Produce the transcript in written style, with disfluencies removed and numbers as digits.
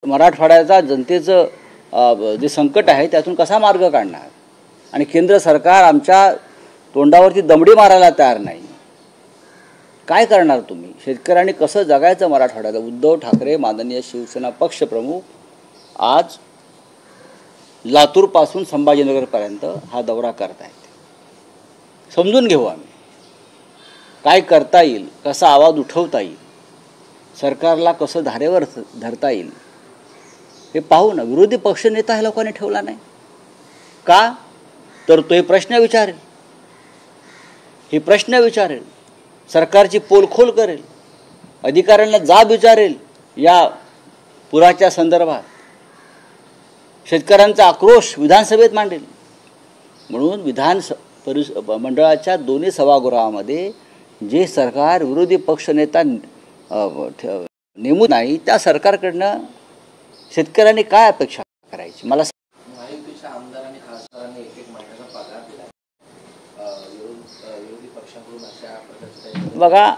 मराठवाड्याचा जनतेचं जे संकट आहे त्यातून कसा मार्ग काढणार आणि केंद्र सरकार आमच्या तोंडावरती दमडी मारायला तयार नाही. काय करणार तुम्ही? शेतकऱ्यांनी कसं जगायचं मराठवाड्याला? उद्धव ठाकरे माननीय शिवसेना पक्षप्रमुख आज लातूरपासून संभाजीनगरपर्यंत हा दौरा करत आहेत. समजून घेऊ आम्ही काय करता येईल, कसा आवाज उठवता येईल, सरकारला कसं धारेवर धरता येईल हे पाहू ना. विरोधी पक्षनेता ह्या लोकांनी ठेवला नाही का? तर तो हे प्रश्न विचारेल, सरकारची पोलखोल करेल, अधिकाऱ्यांना जाब विचारेल या पुराच्या संदर्भात, शेतकऱ्यांचा आक्रोश विधानसभेत मांडेल. म्हणून मंडळाच्या दोन्ही सभागृहामध्ये जे सरकार विरोधी पक्षनेता नेमू नाही त्या सरकारकडनं शेतकऱ्यांनी काय अपेक्षा करायची? मला महायुतीच्या आमदारांनी खासदारांनी एक महिन्याचा पगार दिला. विरोधी पक्षाकडून अशा प्रकारचे बघा,